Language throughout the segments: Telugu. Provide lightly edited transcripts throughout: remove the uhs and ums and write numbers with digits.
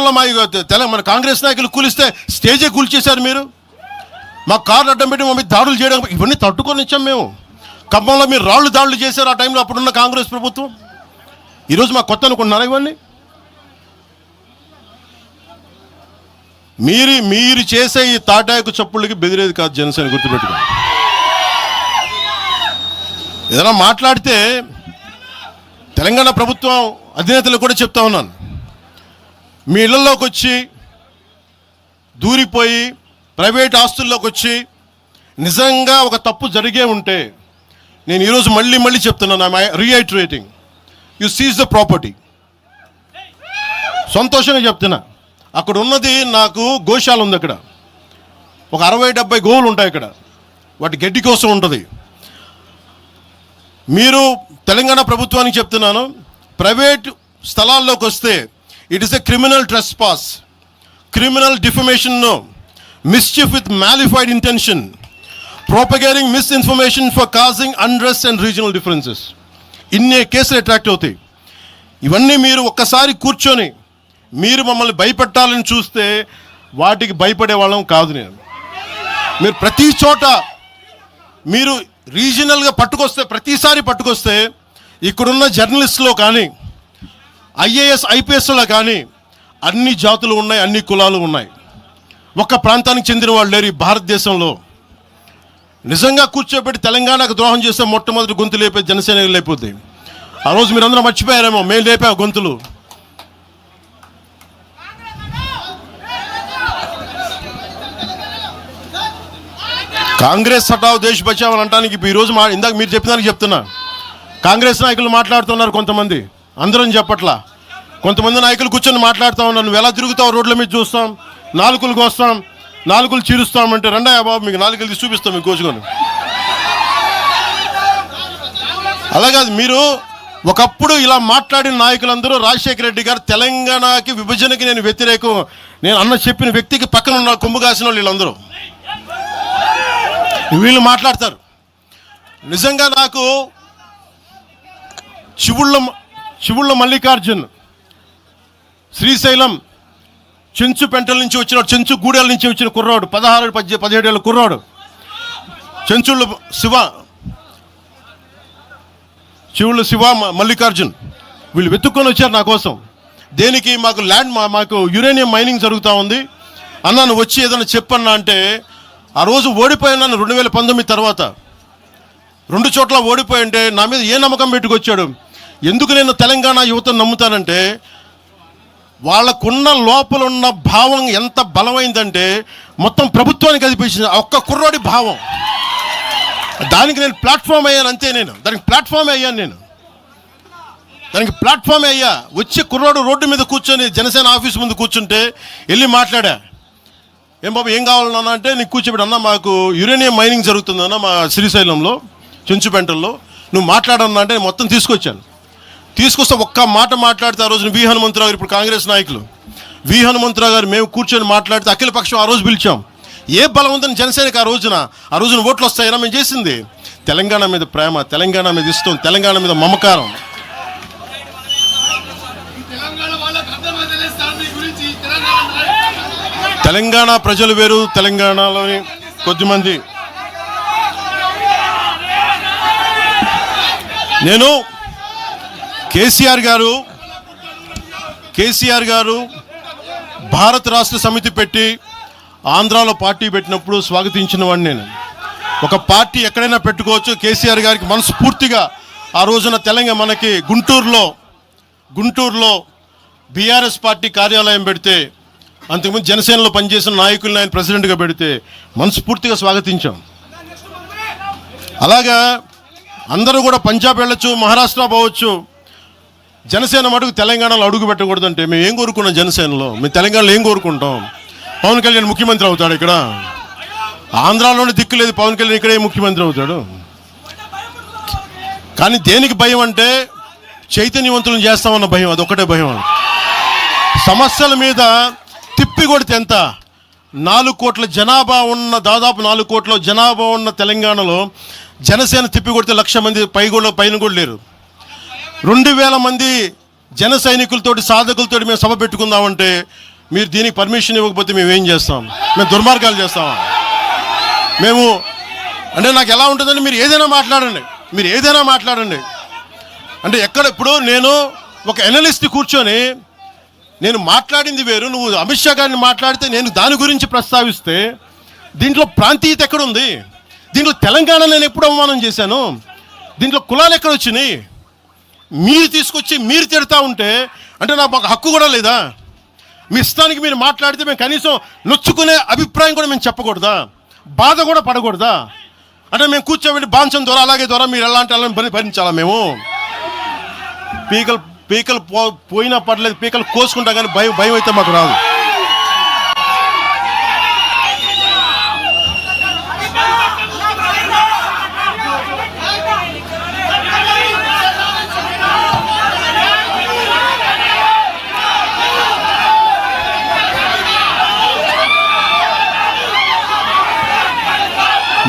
విజయనగరంలో మన కాంగ్రెస్ నాయకులు కూలిస్తే స్టేజే కూల్చేశారు మీరు. మా కార్లు అడ్డం పెట్టి మా మీద దాడులు చేయడం, ఇవన్నీ తట్టుకొని వచ్చాం మేము. ఖమ్మంలో మీరు దాడులు చేశారు ఆ టైంలో, అప్పుడున్న కాంగ్రెస్ ప్రభుత్వం. ఈరోజు మాకు కొత్త అనుకుంటున్నారా ఇవన్నీ? మీరు చేసే ఈ తాటాకు చప్పుళ్ళకి బెదిరేది కాదు జనసేన, గుర్తుపెట్టుకో. ఏదైనా మాట్లాడితే తెలంగాణ ప్రభుత్వం అధినేతలు కూడా చెప్తా ఉన్నాను, మీ ఇళ్లలోకి వచ్చి దూరిపోయి ప్రైవేట్ ఆస్తుల్లోకి వచ్చి నిజంగా ఒక తప్పు జరిగే ఉంటే, నేను ఈరోజు మళ్ళీ చెప్తున్నాను, రీఐటరేటింగ్, యు సీజ్ ద ప్రాపర్టీ. సంతోషంగా చెప్తున్నా. అక్కడ ఉన్నది నాకు గోశాల ఉంది, అక్కడ ఒక 60-70 గోవులు ఉంటాయి అక్కడ, వాటి గడ్డి కోసం ఉంటుంది. మీరు తెలంగాణ ప్రభుత్వానికి చెప్తున్నాను, ప్రైవేట్ స్థలాల్లోకి వస్తే it is a criminal trespass, criminal defamation, mischief with mala fide intention, propagating misinformation for causing unrest and regional differences. ఇన్ని కేసులు అట్రాక్ట్ అవుతాయి. ఇవన్నీ మీరు ఒక్కసారి కూర్చొని మీరు మమ్మల్ని భయపెట్టాలని చూస్తే వాటికి భయపడే వాళ్ళం కాదు నేను. మీరు ప్రతి చోట మీరు రీజనల్గా ప్రతిసారి పట్టుకొస్తే ఇక్కడున్న జర్నలిస్టులో కానీ ఐఏఎస్ ఐపీఎస్లో కానీ అన్ని జాతులు ఉన్నాయి, అన్ని కులాలు ఉన్నాయి. ఒక్క ప్రాంతానికి చెందిన వాళ్ళు లేరు ఈ భారతదేశంలో. నిజంగా కూర్చోబెట్టి తెలంగాణకు ద్రోహం చేస్తే మొట్టమొదటి గొంతు లేపే జనసేన లేకపోతే. ఆ రోజు మీరు అందరూ మర్చిపోయారేమో, మేము లేపాము గొంతులు. కాంగ్రెస్ హటావ్ దేశ్ బచావ్ అనడానికి ఈరోజు ఇందాక మీరు చెప్పినానికి చెప్తున్నా. కాంగ్రెస్ నాయకులు మాట్లాడుతున్నారు కొంతమంది, అందరం చెప్పట్లా. కొంతమంది నాయకులు కూర్చొని మాట్లాడుతూ ఉన్నారు, నువ్వు ఎలా తిరుగుతావు, రోడ్ల మీద చూస్తాం, నాలుకలు కోస్తాం, నాలుకలు చీరుస్తామంటే రండా బాబు మీకు నాలుకలు తీసి చూపిస్తాం మీకు కోసుకొని. అలాగే మీరు ఒకప్పుడు ఇలా మాట్లాడిన నాయకులందరూ రాజశేఖర రెడ్డి గారు తెలంగాణకి విభజనకి నేను వ్యతిరేకం నేను అన్న చెప్పిన వ్యక్తికి పక్కన ఉన్న కొమ్ము కాసిన వాళ్ళు వీళ్ళందరూ మాట్లాడతారు. నిజంగా నాకు చివుళ్ళ మల్లికార్జున్ శ్రీశైలం చెంచుపెంటల నుంచి వచ్చిన చెంచు గూడెల నుంచి వచ్చిన కుర్రాడు, 16-17 ఏళ్ళ కుర్రాడు, చెంచుళ్ళు శివ మల్లికార్జున్, వీళ్ళు వెతుక్కొని వచ్చారు నా కోసం. దేనికి? మాకు యురేనియం మైనింగ్ జరుగుతూ ఉంది అన్నా, నువ్వు వచ్చి ఏదైనా చెప్పన్నా అంటే, ఆ రోజు ఓడిపోయినాను 2019 తర్వాత 2 చోట్ల ఓడిపోయి ఉంటే నా మీద ఏ నమ్మకం పెట్టుకొచ్చాడు. ఎందుకు నేను తెలంగాణ యువతను నమ్ముతానంటే, వాళ్ళకున్న లోపల ఉన్న భావం ఎంత బలమైందంటే మొత్తం ప్రభుత్వానికి అదిపించింది ఒక్క కుర్రోడి భావం. దానికి నేను ప్లాట్ఫామ్ అయ్యాను అంతే. దానికి ప్లాట్ఫామ్ అయ్యా. వచ్చి కుర్రోడు రోడ్డు మీద కూర్చొని జనసేన ఆఫీస్ ముందు కూర్చుంటే వెళ్ళి మాట్లాడా, ఏం బాబు ఏం కావాలన్నా అంటే, నీకు కూర్చోబెట్టి అన్న మాకు యురేనియం మైనింగ్ జరుగుతుందన్న మా శ్రీశైలంలో చెంచుపెంటల్లో, నువ్వు మాట్లాడన్నా అంటే మొత్తం తీసుకొస్తే ఒక్క మాట మాట్లాడితే ఆ రోజున వి హనుమంతరావు గారు, ఇప్పుడు కాంగ్రెస్ నాయకులు వి హనుమంతరావు గారు, మేము కూర్చొని మాట్లాడితే అఖిలపక్షం ఆ రోజు పిలిచాం. ఏ బలం ఉందని జనసేనకి ఆ రోజున ఓట్లు వస్తాయన్నా మేము చేసింది తెలంగాణ మీద ప్రేమ, తెలంగాణ మీద ఇష్టం, తెలంగాణ మీద మమకారం. తెలంగాణ ప్రజలు వేరు, తెలంగాణలోని కొద్దిమంది. నేను కేసీఆర్ గారు భారత రాష్ట్ర సమితి పెట్టి ఆంధ్రాలో పార్టీ పెట్టినప్పుడు స్వాగతించిన వాడిని నేను. ఒక పార్టీ ఎక్కడైనా పెట్టుకోవచ్చు. కేసీఆర్ గారికి మనస్ఫూర్తిగా ఆ రోజున మనకి గుంటూరులో బీఆర్ఎస్ పార్టీ కార్యాలయం పెడితే, అంతకుముందు జనసేనలో పనిచేసిన నాయకులను ఆయన ప్రెసిడెంట్గా పెడితే మనస్ఫూర్తిగా స్వాగతించాం. అలాగా అందరూ కూడా పంజాబ్ వెళ్ళొచ్చు, మహారాష్ట్ర పోవచ్చు, జనసేన మటుకు తెలంగాణలో అడుగు పెట్టకూడదంటే మేము ఏం కోరుకున్నాం? జనసేనలో మేము తెలంగాణలో ఏం కోరుకుంటాం? పవన్ కళ్యాణ్ ముఖ్యమంత్రి అవుతాడు ఇక్కడ? ఆంధ్రాలోనే దిక్కు లేదు, పవన్ కళ్యాణ్ ఇక్కడే ముఖ్యమంత్రి అవుతాడు. కానీ దేనికి భయం అంటే, చైతన్యవంతులను చేస్తామన్న భయం, అదొక్కటే భయం. సమస్యల మీద తిప్పి కొడితే ఎంత? 4 కోట్ల జనాభా ఉన్న, దాదాపు 4 కోట్ల జనాభా ఉన్న తెలంగాణలో జనసేన తిప్పి కొడితే 1,00,000 మంది పైన కూడా లేరు. 2,000 మంది జన సైనికులతోటి, సాధకులతోటి మేము సభ పెట్టుకుందామంటే మీరు దీనికి పర్మిషన్ ఇవ్వకపోతే మేము ఏం చేస్తాం? మేము దుర్మార్గాలు చేస్తామా? మేము అంటే నాకు ఎలా ఉంటుందంటే మీరు ఏదైనా మాట్లాడండి. అంటే ఇప్పుడు నేను ఒక ఎనలిస్ట్ కూర్చొని నేను మాట్లాడింది వేరు, నువ్వు అమిత్ షా గారిని మాట్లాడితే నేను దాని గురించి ప్రస్తావిస్తే దీంట్లో ప్రాంతీయత ఎక్కడుంది? దీంట్లో తెలంగాణ నేను ఎప్పుడు అవమానం చేశాను? దీంట్లో కులాలు ఎక్కడ వచ్చినాయి? మీరు తీసుకొచ్చి మీరు తిడతా ఉంటే అంటే నాకు ఒక హక్కు కూడా లేదా? మీ ఇష్టానికి మీరు మాట్లాడితే మేము కనీసం నొచ్చుకునే అభిప్రాయం కూడా మేము చెప్పకూడదా? బాధ కూడా పడకూడదా? అంటే మేము కూర్చోబెట్టి బాంచం ద్వారా అలాగే ద్వారా మీరు ఎలాంటి వాళ్ళని భరించాలా? మేము పీకలు పోయినా పర్లేదు, పీకలు కోసుకుంటాం, కానీ భయం అయితే మాకు రాదు.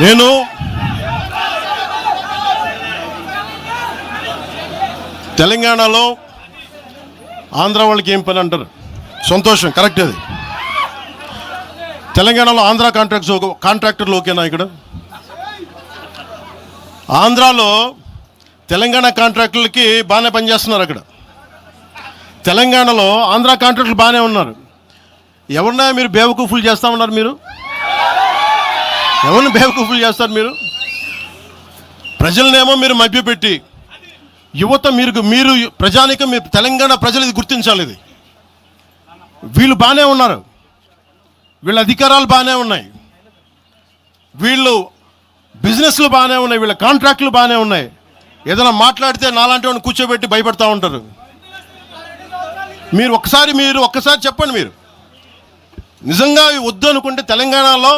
నేను తెలంగాణలో ఆంధ్ర వాళ్ళకి ఏం పని అంటారు? సంతోషం, కరెక్ట్. అది తెలంగాణలో ఆంధ్ర కాంట్రాక్టర్లు ఓకేనా? ఇక్కడ ఆంధ్రాలో తెలంగాణ కాంట్రాక్టర్లకి బాగానే పనిచేస్తున్నారు. అక్కడ తెలంగాణలో ఆంధ్ర కాంట్రాక్టర్లు బాగానే ఉన్నారు. ఎవరినా మీరు బేవకూఫులు చేస్తామన్నారు? మీరు ఎవరిని బేవకూఫులు చేస్తారు? మీరు ప్రజలనేమో మీరు మభ్యపెట్టి యువత మీరు ప్రజానికం, మీరు తెలంగాణ ప్రజలు ఇది గుర్తించాలి. ఇది వీళ్ళు బాగానే ఉన్నారు, వీళ్ళ అధికారాలు బాగానే ఉన్నాయి, వీళ్ళు బిజినెస్లు బాగానే ఉన్నాయి, వీళ్ళ కాంట్రాక్టులు బాగానే ఉన్నాయి. ఏదైనా మాట్లాడితే నాలాంటి వాడిని కూర్చోబెట్టి భయపడతా ఉంటారు. మీరు ఒక్కసారి చెప్పండి. మీరు నిజంగా వద్దు అనుకుంటే తెలంగాణలో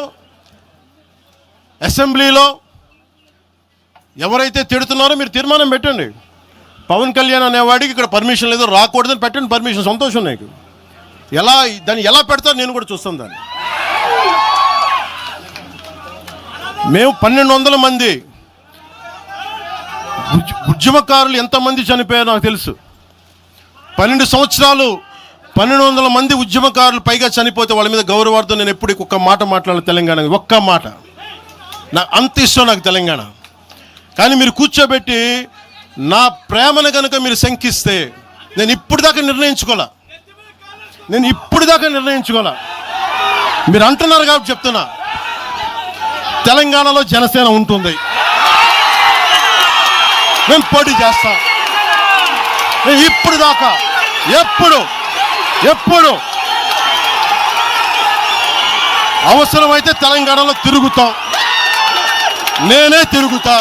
అసెంబ్లీలో ఎవరైతే తిడుతున్నారో మీరు తీర్మానం పెట్టండి. పవన్ కళ్యాణ్ అనేవాడికి ఇక్కడ పర్మిషన్ లేదు, రాకూడదని పెట్టండి పర్మిషన్. సంతోషం. నాకు దాన్ని ఎలా పెడతారో నేను కూడా చూస్తాను. దాన్ని మేము 1200 మంది ఉద్యమకారులు ఎంతమంది చనిపోయారో నాకు తెలుసు. 12 సంవత్సరాలు 1200 మంది ఉద్యమకారులు పైగా చనిపోతే వాళ్ళ మీద గౌరవార్థం నేను ఎప్పుడు ఒక్క మాట మాట్లాడాలి తెలంగాణ, ఒక్క మాట. నాకు అంత ఇష్టం నాకు తెలంగాణ. కానీ మీరు కూర్చోబెట్టి నా ప్రేమను కనుక మీరు శంకిస్తే నేను ఇప్పుడు దాకా నిర్ణయించుకోలే. మీరు అంటున్నారు కాబట్టి చెప్తున్నా, తెలంగాణలో జనసేన ఉంటుంది, మేము పోటీ చేస్తాం. మేము ఇప్పుడు దాకా ఎప్పుడు అవసరమైతే తెలంగాణలో తిరుగుతాం. నేనే తిరుగుతా,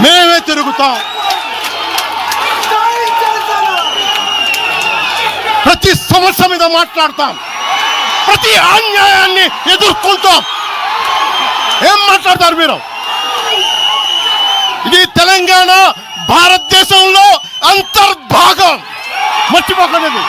మేమే తిరుగుతాం. ప్రతి సమస్య మీద మాట్లాడతాం, ప్రతి అన్యాయాన్ని ఎదుర్కొంటాం. ఏం మాట్లాడతారు మీరు? ఇది తెలంగాణ భారతదేశంలో అంతర్భాగం, మర్చిపోకండి.